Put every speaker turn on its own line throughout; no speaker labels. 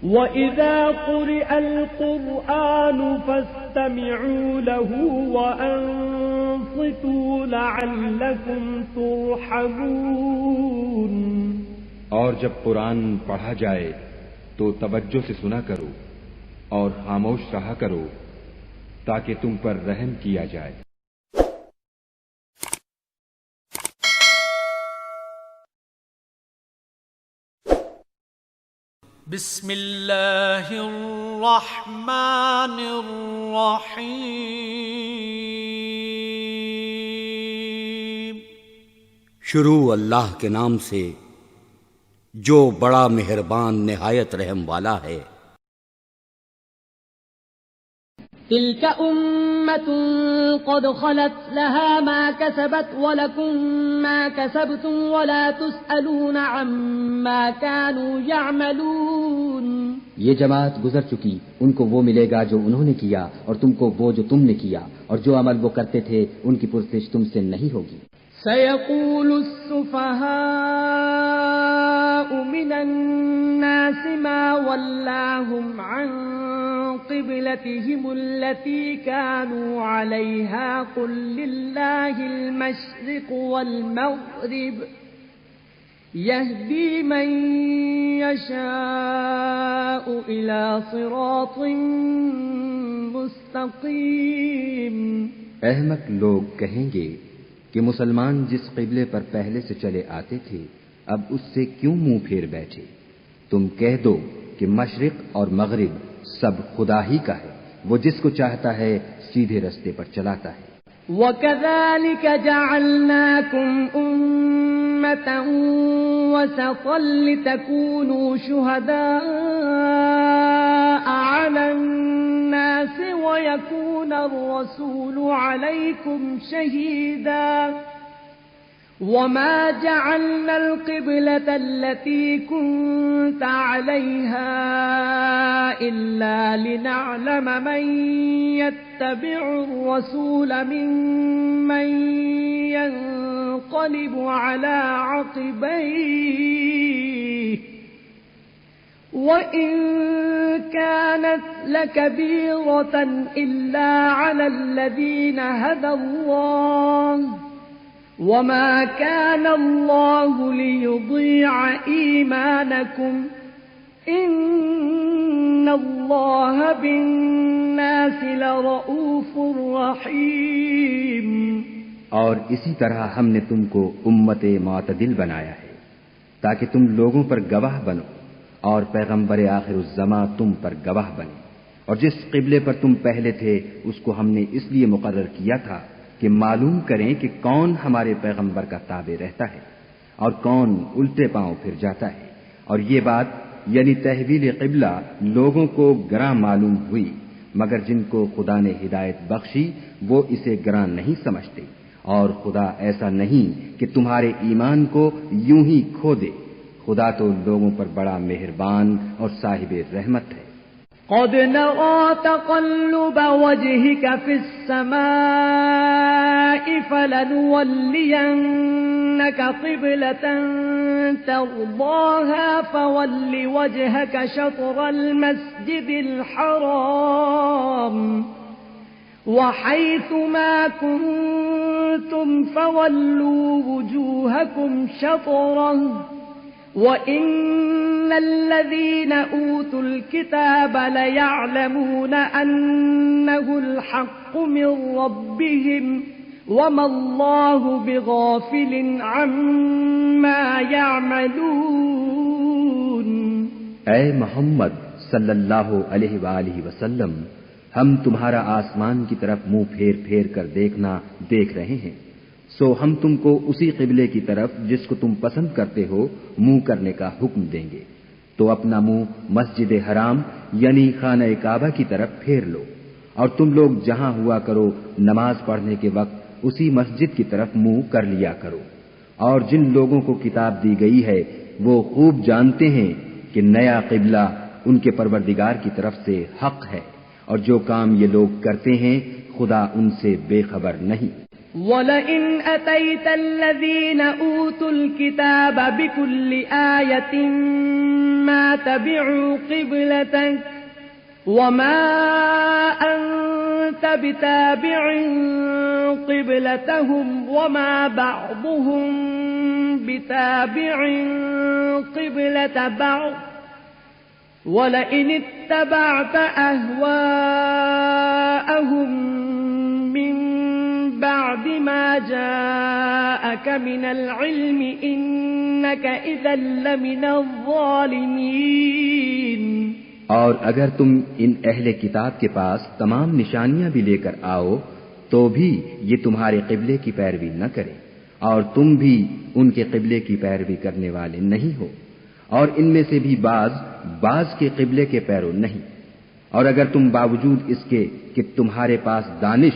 وَإِذَا قُرِئَ الْقُرْآنُ فَاسْتَمِعُوا لَهُ وَأَنصِتُوا لَعَلَّكُمْ تُرْحَمُونَ۔
اور جب قرآن پڑھا جائے تو توجہ سے سنا کرو اور خاموش رہا کرو تاکہ تم پر رحم کیا جائے۔
بسم اللہ الرحمن الرحیم۔
شروع اللہ کے نام سے جو بڑا مہربان نہایت رحم والا ہے۔
تلك أمة قد خلت لها ما كسبت ولكم ما كسبتم ولا تسألون عما كانوا يعملون۔
یہ جماعت گزر چکی، ان کو وہ ملے گا جو انہوں نے کیا اور تم کو وہ جو تم نے کیا، اور جو عمل وہ کرتے تھے ان کی پرسش تم سے نہیں ہوگی۔
سيقول السفهاء من الناس ما ولاهم عن قبلتهم التي كانوا عليها قل لله المشرق والمغرب يهدي من يشاء إلى صراط مستقيم۔
احمق لوگ کہیں گے کہ مسلمان جس قبلے پر پہلے سے چلے آتے تھے اب اس سے کیوں منہ پھیر بیٹھے؟ تم کہہ دو کہ مشرق اور مغرب سب خدا ہی کا ہے، وہ جس کو چاہتا ہے سیدھے رستے پر چلاتا ہے۔
وَكَذَلِكَ جَعَلْنَاكُمْ أُمَّةً وَسَطًا لِتَكُونُوا شُهَدَاءَ عَلَى النَّاسِ وَيَكُونَ الرَّسُولُ عَلَيْكُمْ شَهِيدًا۔ وَمَا جَعَلْنَا الْقِبْلَةَ الَّتِي كُنْتَ عَلَيْهَا إِلَّا لِنَعْلَمَ مَنْ يَتَّبِعُ الرَّسُولَ مِمَّنْ يَنْقَلِبُ عَلَى عَقِبَيْهِ وَإِنْ كَانَتْ لَكَبِيرَةً إِلَّا عَلَى الَّذِينَ هَدَى اللَّهُ وَمَا كَانَ اللَّهُ لِيُضِيعَ إِيمَانَكُمْ إِنَّ اللَّهَ بِالنَّاسِ لَرَءُوفٌ رَحِيمٌ۔
اور اسی طرح ہم نے تم کو امت معتدل بنایا ہے تاکہ تم لوگوں پر گواہ بنو اور پیغمبر آخر الزماں تم پر گواہ بنے، اور جس قبلے پر تم پہلے تھے اس کو ہم نے اس لیے مقرر کیا تھا کہ معلوم کریں کہ کون ہمارے پیغمبر کا تابع رہتا ہے اور کون الٹے پاؤں پھر جاتا ہے۔ اور یہ بات یعنی تحویل قبلہ لوگوں کو گراں معلوم ہوئی، مگر جن کو خدا نے ہدایت بخشی وہ اسے گراں نہیں سمجھتے، اور خدا ایسا نہیں کہ تمہارے ایمان کو یوں ہی کھو دے، خدا تو لوگوں پر بڑا مہربان اور صاحب رحمت ہے۔
قد نرى تقلب وجهك في السماء فلنولينك قبلة ترضاها فول وجهك شطر المسجد الحرام وحيث ما كنتم فولوا وجوهكم شطره وَإِنَّ الَّذِينَ أُوتُوا الْكِتَابَ لَيَعْلَمُونَ أَنَّهُ الْحَقُّ مِنْ رَبِّهِمْ وَمَا اللَّهُ بِغَافِلٍ عَمَّا يَعْمَلُونَ۔
اے محمد صلی اللہ علیہ وآلہ وسلم، ہم تمہارا آسمان کی طرف منہ پھیر پھیر کر دیکھنا دیکھ رہے ہیں، سو ہم تم کو اسی قبلے کی طرف جس کو تم پسند کرتے ہو منہ کرنے کا حکم دیں گے، تو اپنا منہ مسجد حرام یعنی خانہ کعبہ کی طرف پھیر لو، اور تم لوگ جہاں ہوا کرو نماز پڑھنے کے وقت اسی مسجد کی طرف منہ کر لیا کرو۔ اور جن لوگوں کو کتاب دی گئی ہے وہ خوب جانتے ہیں کہ نیا قبلہ ان کے پروردگار کی طرف سے حق ہے، اور جو کام یہ لوگ کرتے ہیں خدا ان سے بے خبر نہیں۔
وَلَئِنْ أَتَيْتَ الَّذِينَ أُوتُوا الْكِتَابَ بِكُلِّ آيَةٍ ما تبعوا قبلتك وما أنت بتابع قبلتهم وما بعضهم بتابع قبلة بعض ولئن اتبعت أهواءهم من بعد ما جاءك من العلم إنك إذا لمن الظالمين۔
اور اگر تم ان اہل کتاب کے پاس تمام نشانیاں بھی لے کر آؤ تو بھی یہ تمہارے قبلے کی پیروی نہ کرے، اور تم بھی ان کے قبلے کی پیروی کرنے والے نہیں ہو، اور ان میں سے بھی بعض کے قبلے کے پیرو نہیں۔ اور اگر تم باوجود اس کے کہ تمہارے پاس دانش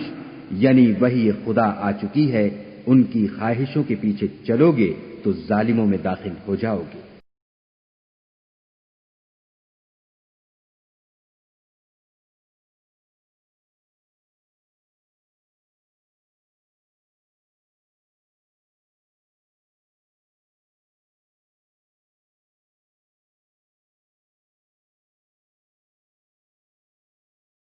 یعنی وحی خدا آ چکی ہے ان کی خواہشوں کے پیچھے چلو گے تو ظالموں میں داخل ہو جاؤ گے۔